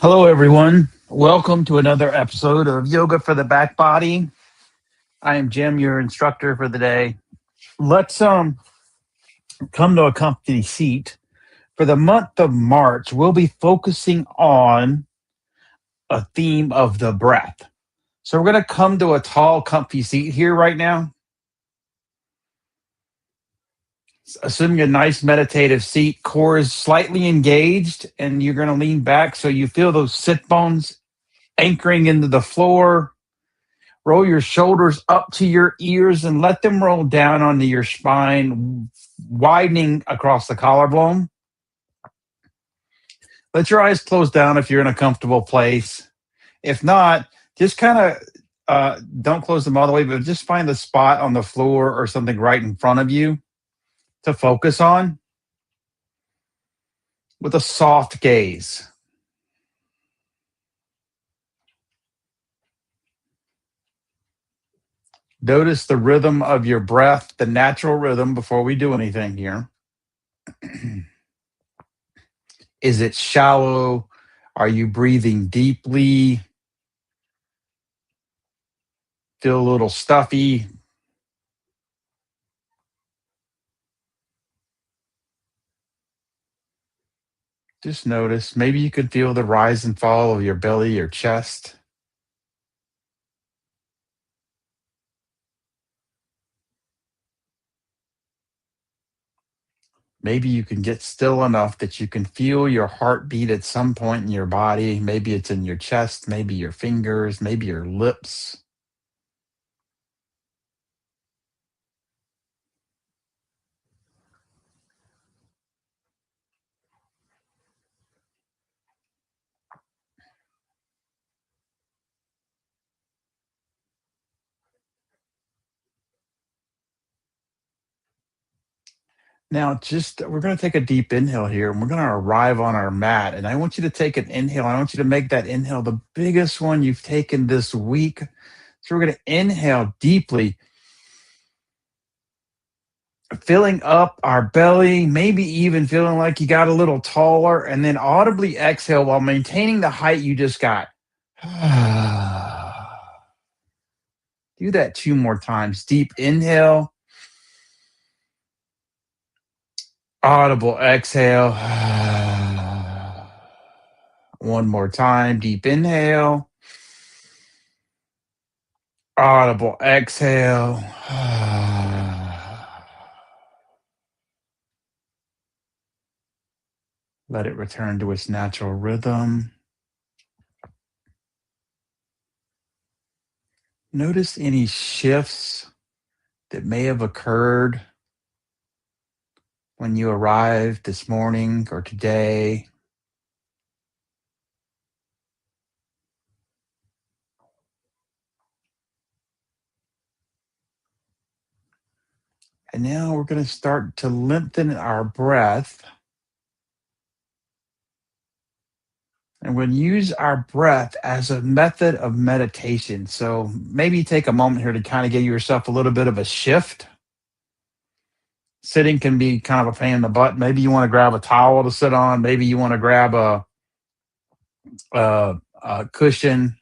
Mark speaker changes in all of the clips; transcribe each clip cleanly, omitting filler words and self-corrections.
Speaker 1: Hello, everyone. Welcome to another episode of Yoga for the Back Body. I am Jim, your instructor for the day. Let's come to a comfy seat. For the month of March, we'll be focusing on a theme of the breath. So we're going to come to a tall, comfy seat here right now. Assuming a nice meditative seat, core is slightly engaged, and you're going to lean back so you feel those sit bones anchoring into the floor. Roll your shoulders up to your ears and let them roll down onto your spine, widening across the collarbone. Let your eyes close down if you're in a comfortable place. If not, just kind of don't close them all the way, but just find the spot on the floor or something right in front of you to focus on with a soft gaze. Notice the rhythm of your breath, the natural rhythm before we do anything here. Is it shallow? Are you breathing deeply? Feel a little stuffy? Just notice. Maybe you could feel the rise and fall of your belly, your chest. Maybe you can get still enough that you can feel your heartbeat at some point in your body. Maybe it's in your chest, maybe your fingers, maybe your lips. Now, just we're going to take a deep inhale here and we're going to arrive on our mat. And I want you to take an inhale. I want you to make that inhale the biggest one you've taken this week. So we're going to inhale deeply, filling up our belly, maybe even feeling like you got a little taller, and then audibly exhale while maintaining the height you just got. Do that two more times. Deep inhale, audible exhale. One more time. Deep inhale, audible exhale. Let it return to its natural rhythm. Notice any shifts that may have occurred when you arrived this morning or today. And now we're going to start to lengthen our breath. And we're going to use our breath as a method of meditation. So maybe take a moment here to kind of give yourself a little bit of a shift. Sitting can be kind of a pain in the butt. Maybe you want to grab a towel to sit on. Maybe you want to grab a cushion.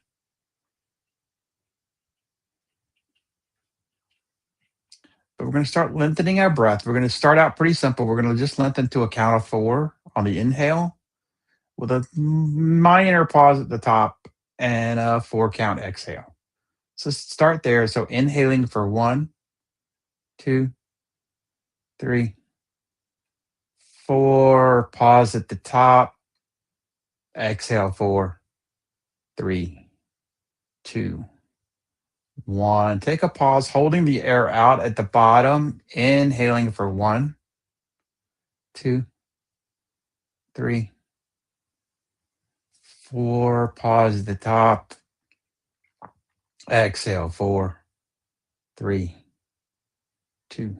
Speaker 1: But we're going to start lengthening our breath. We're going to start out pretty simple. We're going to just lengthen to a count of 4 on the inhale with a minor pause at the top and a 4 count exhale. So start there. So inhaling for 1, 2, 3, 4. Pause at the top. Exhale 4, 3, 2, 1. Take a pause, holding the air out at the bottom. Inhaling for 1, 2, 3, 4. Pause at the top. Exhale 4, 3, 2,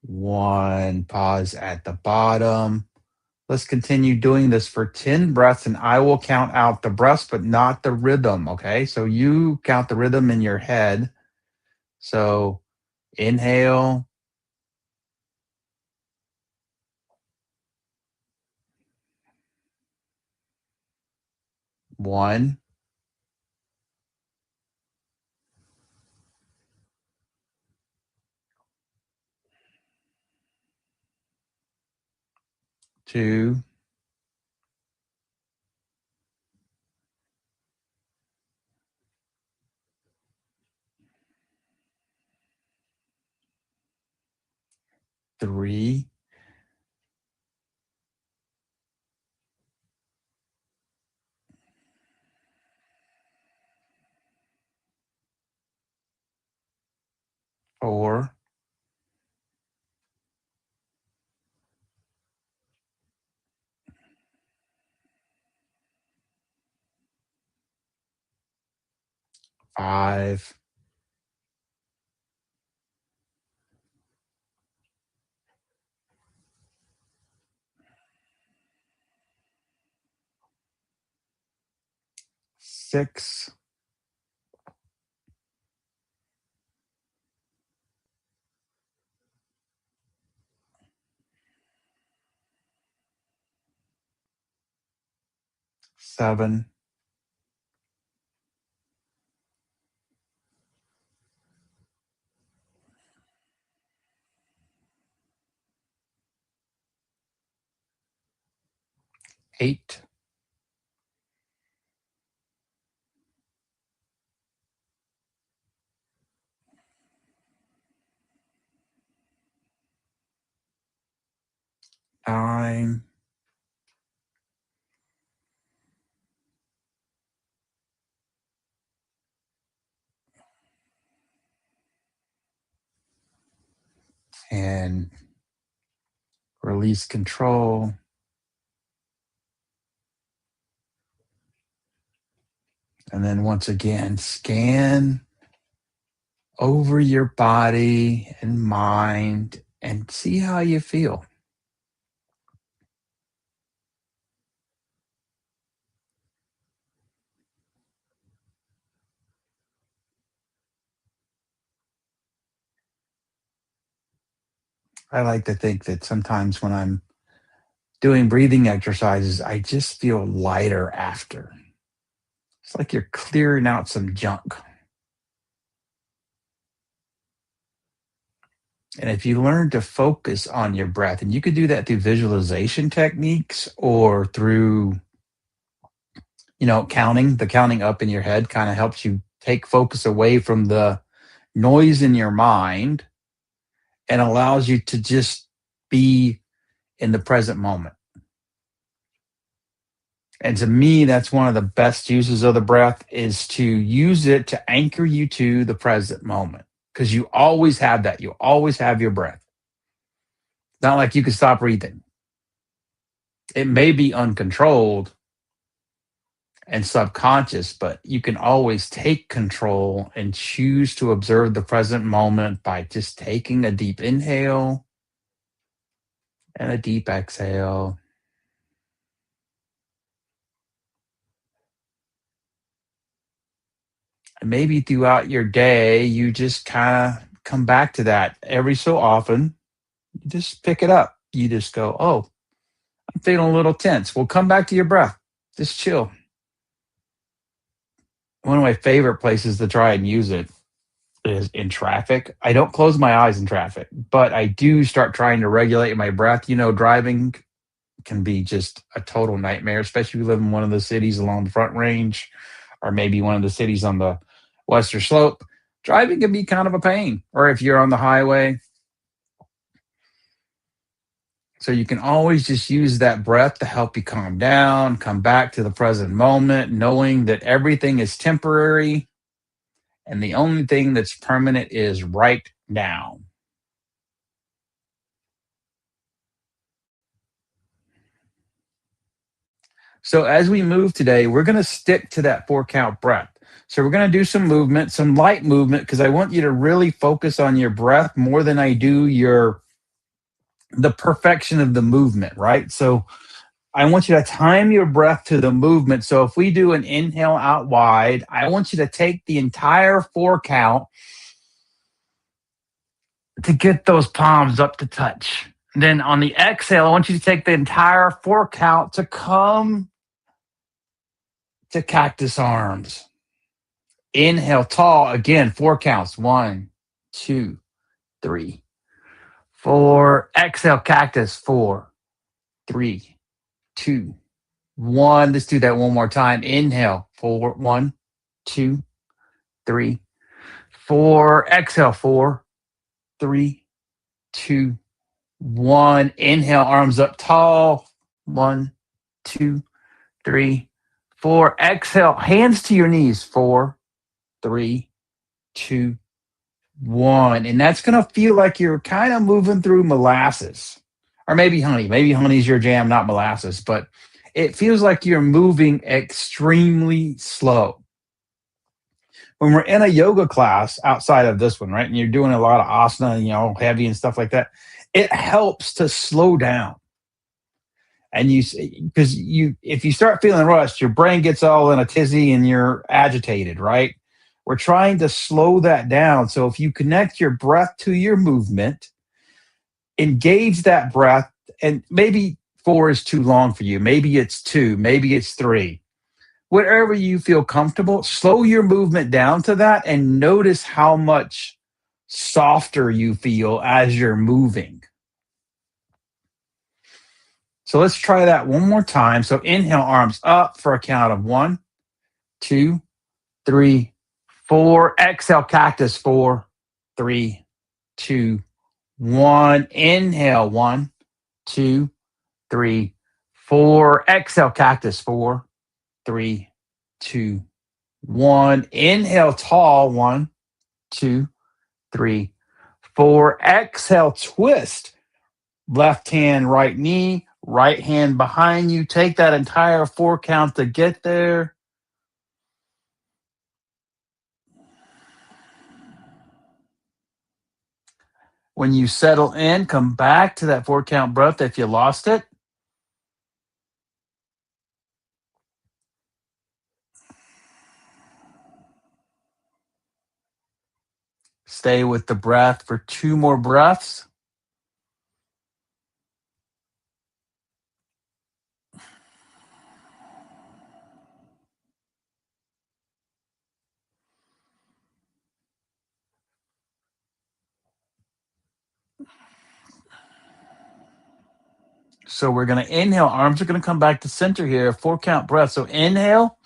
Speaker 1: 1. Pause at the bottom. Let's continue doing this for 10 breaths, and I will count out the breaths, but not the rhythm. Okay. So you count the rhythm in your head. So inhale, 1, 2, 3, 4, 5, 6, 7, 8, 9, and release control. And then once again, scan over your body and mind and see how you feel. I like to think that sometimes when I'm doing breathing exercises, I just feel lighter after. It's like you're clearing out some junk. And if you learn to focus on your breath, and you could do that through visualization techniques or through, counting, the counting up in your head kind of helps you take focus away from the noise in your mind and allows you to just be in the present moment. And to me, that's one of the best uses of the breath is to use it to anchor you to the present moment because you always have that. You always have your breath. It's not like you can stop breathing. It may be uncontrolled and subconscious, but you can always take control and choose to observe the present moment by just taking a deep inhale and a deep exhale. And maybe throughout your day, you just kind of come back to that every so often. You just pick it up. You just go, oh, I'm feeling a little tense. Well, come back to your breath. Just chill. One of my favorite places to try and use it is in traffic. I don't close my eyes in traffic, but I do start trying to regulate my breath. Driving can be just a total nightmare, especially if you live in one of the cities along the Front Range or maybe one of the cities on the Western Slope. Driving can be kind of a pain, or if you're on the highway. So you can always just use that breath to help you calm down, come back to the present moment, knowing that everything is temporary and the only thing that's permanent is right now. So as we move today, we're going to stick to that 4 count breath. So we're going to do some movement, some light movement, because I want you to really focus on your breath more than I do the perfection of the movement, right? So I want you to time your breath to the movement. So if we do an inhale out wide, I want you to take the entire 4 count to get those palms up to touch. Then on the exhale, I want you to take the entire 4 count to come to cactus arms. Inhale, tall. Again, 4 counts. 1, 2, 3, 4. Exhale, cactus. 4, 3, 2, 1. Let's do that one more time. Inhale, 4, 1, 2, 3, 4. Exhale, 4, 3, 2, 1. Inhale, arms up tall. 1, 2, 3, 4. Exhale, hands to your knees. 4, 3, 2, 1. And that's going to feel like you're kind of moving through molasses or maybe honey. Maybe honey's your jam, not molasses, but it feels like you're moving extremely slow. When we're in a yoga class outside of this one, right, and you're doing a lot of asana, heavy and stuff like that, it helps to slow down. And because if you start feeling rushed, your brain gets all in a tizzy and you're agitated, right? We're trying to slow that down. So if you connect your breath to your movement, engage that breath, and maybe 4 is too long for you. Maybe it's 2, maybe it's 3. Whatever you feel comfortable, slow your movement down to that and notice how much softer you feel as you're moving. So let's try that one more time. So inhale, arms up for a count of 1, 2, 3, 4. Exhale, cactus. 4, 3, 2, 1. Inhale, 1, 2, 3, 4. Exhale, cactus. 4, 3, 2, 1. Inhale, tall. 1, 2, 3, 4. Exhale, twist. Left hand, right knee, right hand behind you. Take that entire 4 count to get there. When you settle in, come back to that 4 count breath if you lost it. Stay with the breath for 2 more breaths. So we're going to inhale. Arms are going to come back to center here. 4 count breath. So inhale.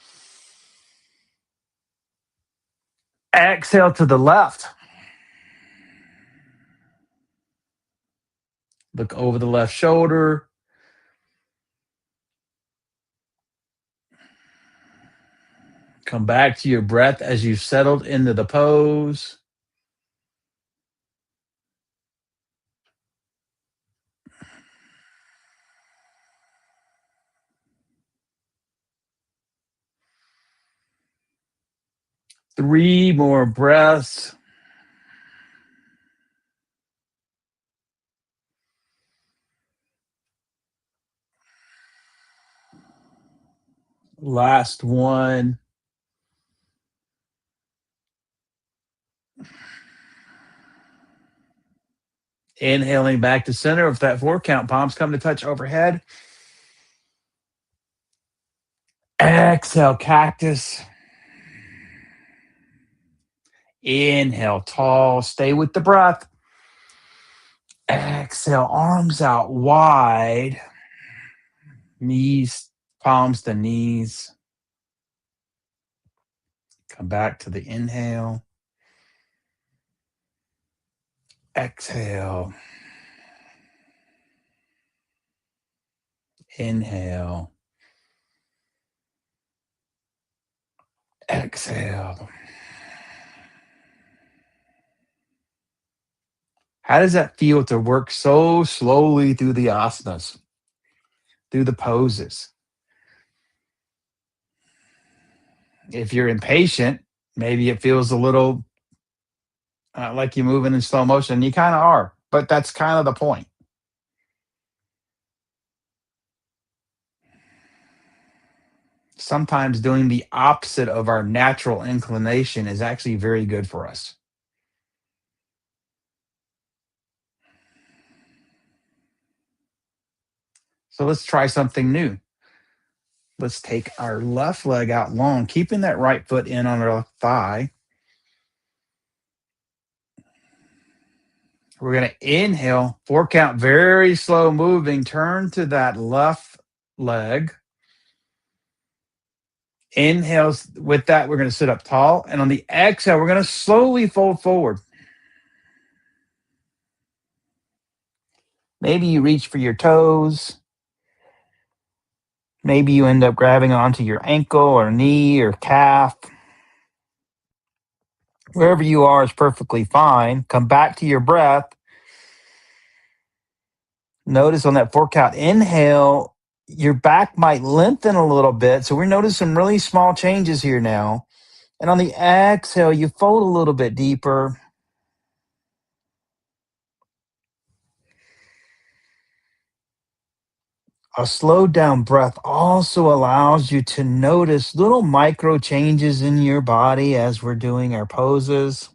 Speaker 1: Exhale to the left. Look over the left shoulder. Come back to your breath as you've settled into the pose. Three more breaths. Last one. Inhaling back to center. If that 4 count, palms come to touch overhead. Exhale, cactus. Inhale, tall. Stay with the breath. Exhale, arms out wide. Knees, palms to knees. Come back to the inhale. Exhale. Inhale. Exhale. How does that feel to work so slowly through the asanas, through the poses? If you're impatient, maybe it feels a little like you're moving in slow motion. You kind of are, but that's kind of the point. Sometimes doing the opposite of our natural inclination is actually very good for us. So let's try something new. Let's take our left leg out long, keeping that right foot in on our left thigh. We're going to inhale, 4 count, very slow moving. Turn to that left leg. Inhales with that, we're going to sit up tall. And on the exhale, we're going to slowly fold forward. Maybe you reach for your toes. Maybe you end up grabbing onto your ankle or knee or calf. Wherever you are is perfectly fine. Come back to your breath. Notice on that 4 count inhale, your back might lengthen a little bit. So we're noticing some really small changes here now. And on the exhale, you fold a little bit deeper. A slowed down breath also allows you to notice little micro changes in your body as we're doing our poses.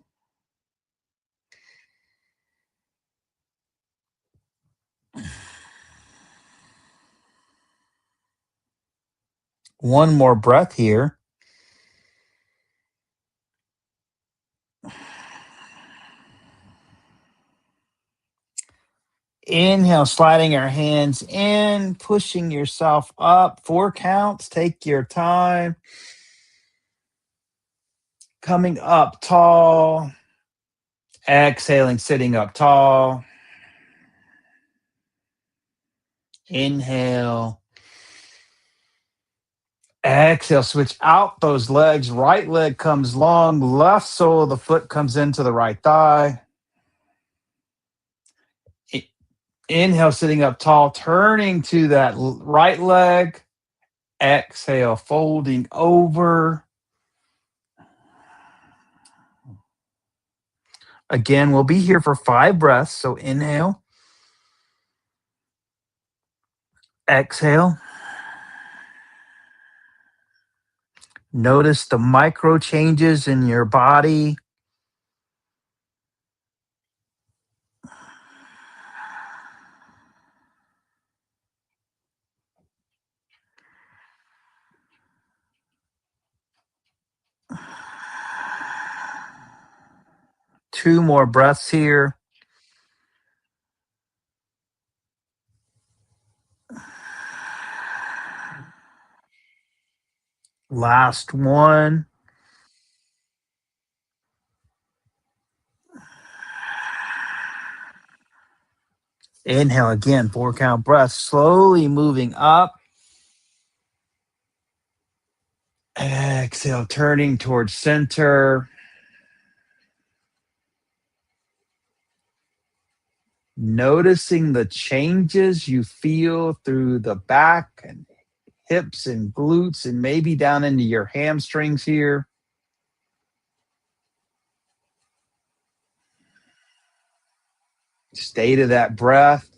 Speaker 1: One more breath here. Inhale, sliding our hands in, pushing yourself up. 4 counts. Take your time. Coming up tall. Exhaling, sitting up tall. Inhale. Exhale, switch out those legs. Right leg comes long. Left sole of the foot comes into the right thigh. Inhale, sitting up tall, turning to that right leg. Exhale, folding over. Again, we'll be here for 5 breaths. So inhale, exhale. Notice the micro changes in your body. Two more breaths here. Last one. Inhale again, 4 count breath, slowly moving up. Exhale, turning towards center. Noticing the changes you feel through the back and hips and glutes and maybe down into your hamstrings here. Stay to that breath.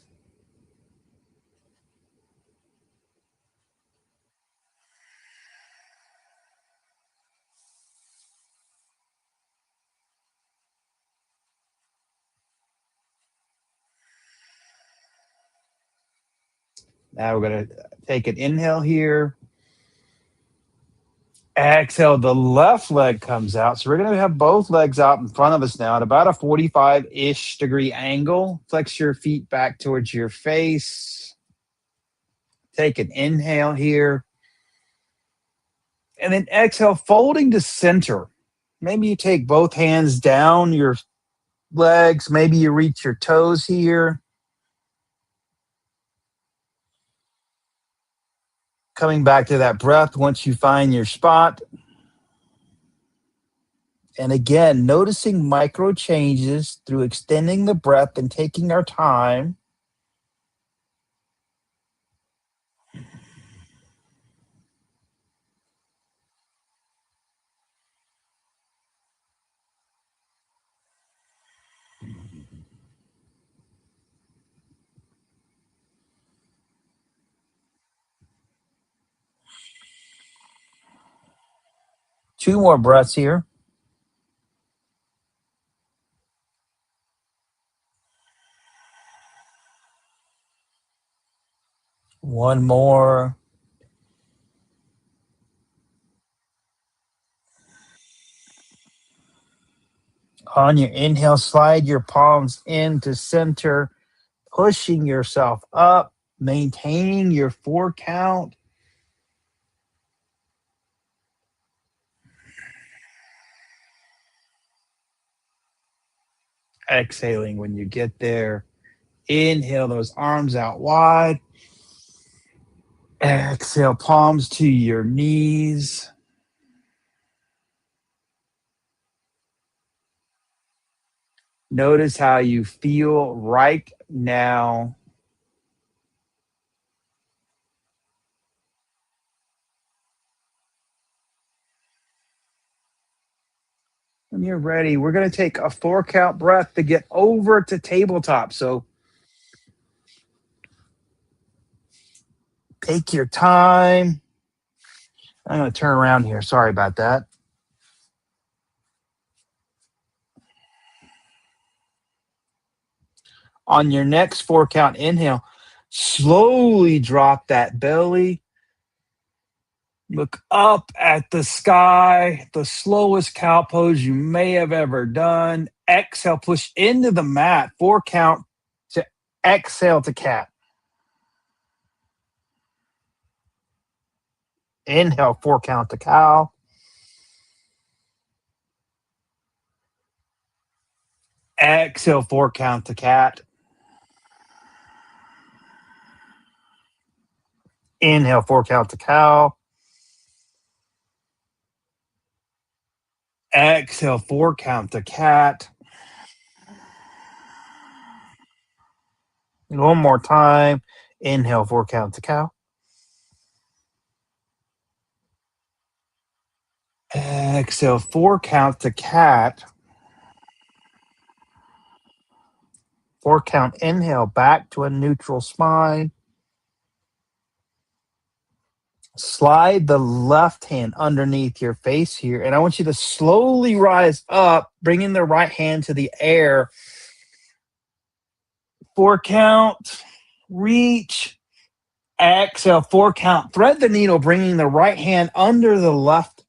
Speaker 1: Now we're going to take an inhale here. Exhale, the left leg comes out. So we're going to have both legs out in front of us now at about a 45-ish degree angle. Flex your feet back towards your face. Take an inhale here. And then exhale, folding to center. Maybe you take both hands down your legs. Maybe you reach your toes here. Coming back to that breath once you find your spot. And again, noticing micro changes through extending the breath and taking our time. Two more breaths here. One more. On your inhale, slide your palms into center, pushing yourself up, maintaining your 4 count. Exhaling when you get there. Inhale those arms out wide. Exhale, palms to your knees. Notice how you feel right now. When you're ready, we're going to take a 4 count breath to get over to tabletop. So take your time. I'm going to turn around here. Sorry about that. On your next 4 count inhale, slowly drop that belly. Look up at the sky, the slowest cow pose you may have ever done. Exhale, push into the mat. 4 count to exhale to cat. Inhale, 4 count to cow. Exhale, 4 count to cat. Inhale, 4 count to cow. Exhale, 4 count to cat. One more time. Inhale, 4 count to cow. Exhale, 4 count to cat. 4 count inhale back to a neutral spine. Slide the left hand underneath your face here. And I want you to slowly rise up, bringing the right hand to the air. 4 count, reach, exhale, 4 count. Thread the needle, bringing the right hand under the left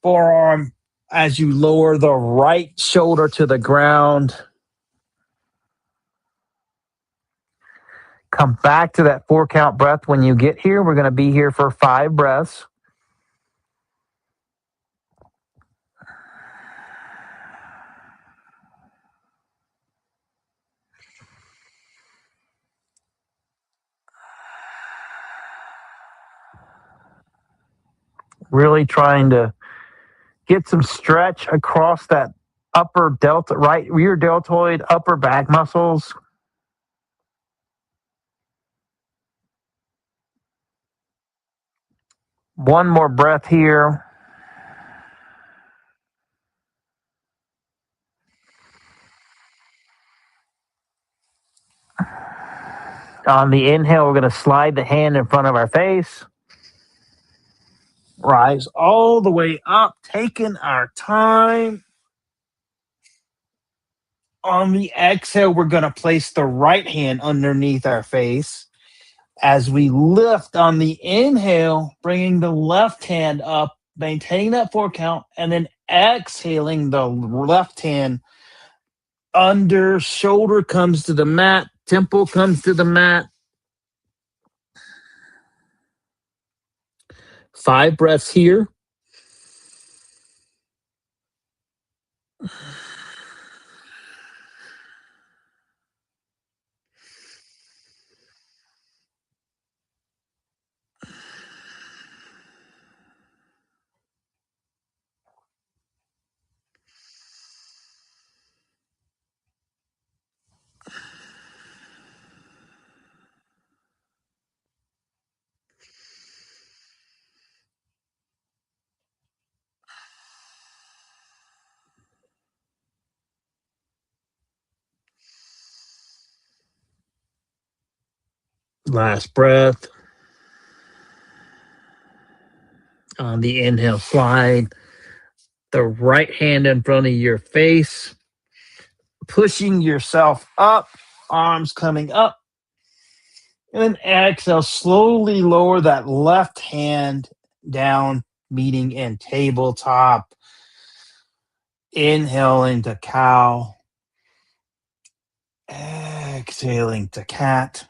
Speaker 1: forearm as you lower the right shoulder to the ground. Come back to that 4 count breath when you get here. We're going to be here for 5 breaths. Really trying to get some stretch across that upper delta, right rear deltoid, upper back muscles. One more breath here. On the inhale, we're going to slide the hand in front of our face. Rise all the way up, taking our time. On the exhale, we're going to place the right hand underneath our face. As we lift on the inhale, bringing the left hand up, maintaining that 4 count, and then exhaling the left hand under, shoulder comes to the mat, temple comes to the mat. 5 breaths here. Last breath. On the inhale, slide the right hand in front of your face, pushing yourself up, arms coming up. And then exhale, slowly lower that left hand down, meeting in tabletop. Inhaling to cow. Exhaling to cat.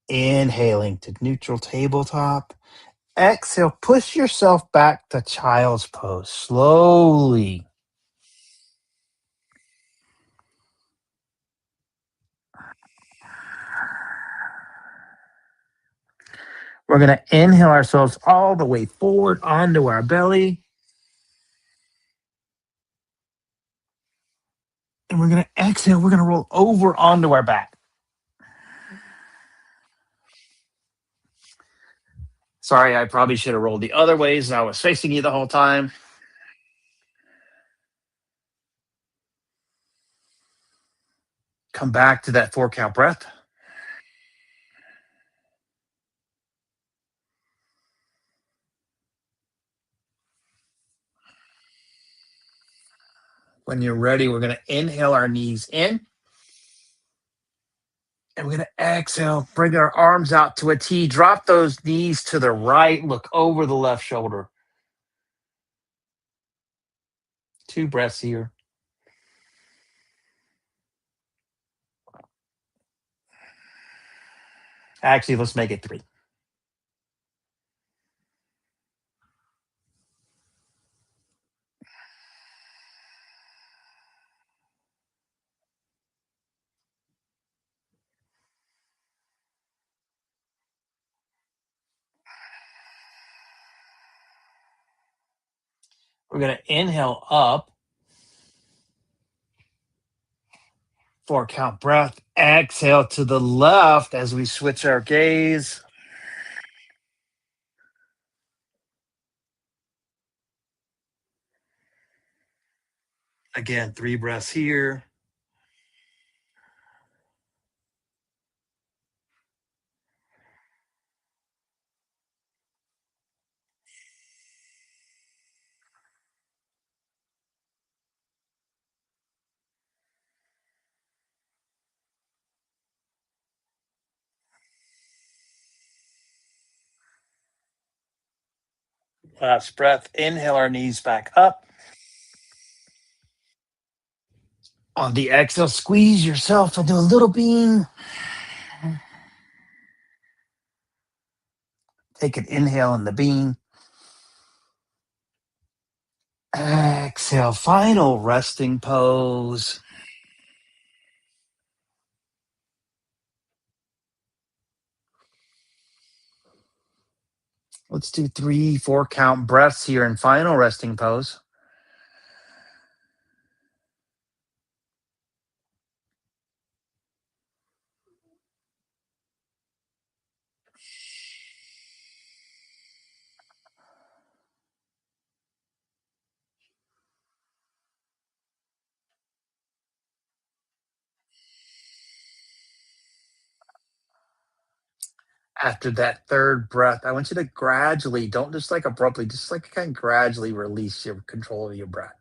Speaker 1: Inhaling to neutral tabletop. Exhale, push yourself back to child's pose slowly. We're going to inhale ourselves all the way forward onto our belly. And we're going to exhale. We're going to roll over onto our back. Sorry, I probably should have rolled the other ways. I was facing you the whole time. Come back to that 4-count breath. When you're ready, we're going to inhale our knees in. And we're going to exhale, bring our arms out to a T. Drop those knees to the right. Look over the left shoulder. 2 breaths here. Actually, let's make it 3. We're going to inhale up. 4-count breath. Exhale to the left as we switch our gaze. Again, 3 breaths here. Last breath. Inhale our knees back up. On the exhale, squeeze yourself into a little bean. Take an inhale in the bean. Exhale, final resting pose. Let's do 3, 4-count breaths here in final resting pose. After that 3rd breath, I want you to gradually, don't just like abruptly, just like kind of gradually release your control of your breath.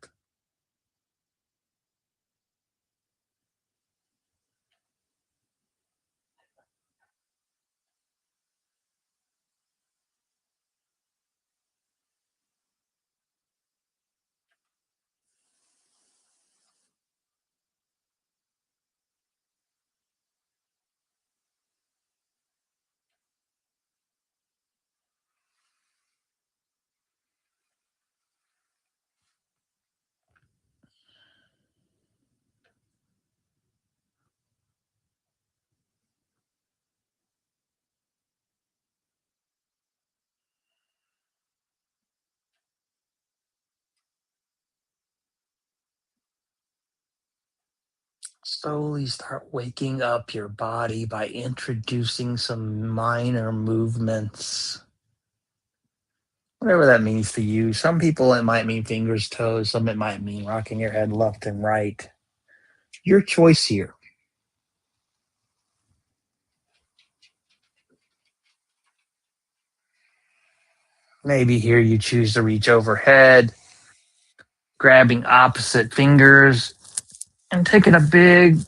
Speaker 1: Slowly start waking up your body by introducing some minor movements. Whatever that means to you. Some people it might mean fingers, toes, some it might mean rocking your head left and right. Your choice here. Maybe here you choose to reach overhead, grabbing opposite fingers and taking a big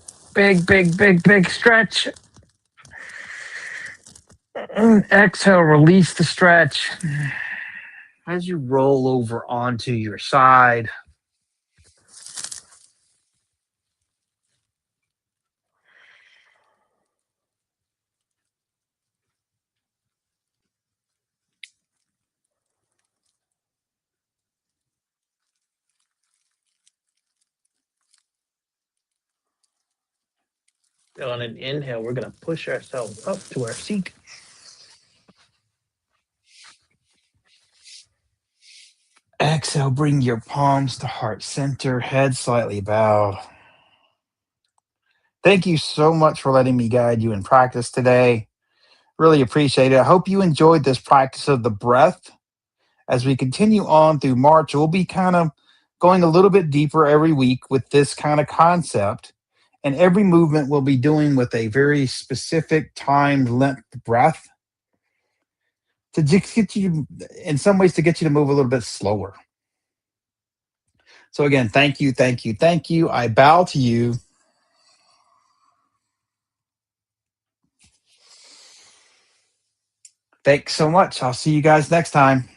Speaker 1: stretch. And exhale, release the stretch. as you roll over onto your side. On an inhale, we're going to push ourselves up to our seat. Exhale, bring your palms to heart center, head slightly bowed. Thank you so much for letting me guide you in practice today. Really appreciate it. I hope you enjoyed this practice of the breath. As we continue on through March, we'll be kind of going a little bit deeper every week with this kind of concept. And every movement we'll be doing with a very specific timed length breath to just get you, in some ways, to get you to move a little bit slower. So again, thank you, thank you, thank you. I bow to you. Thanks so much. I'll see you guys next time.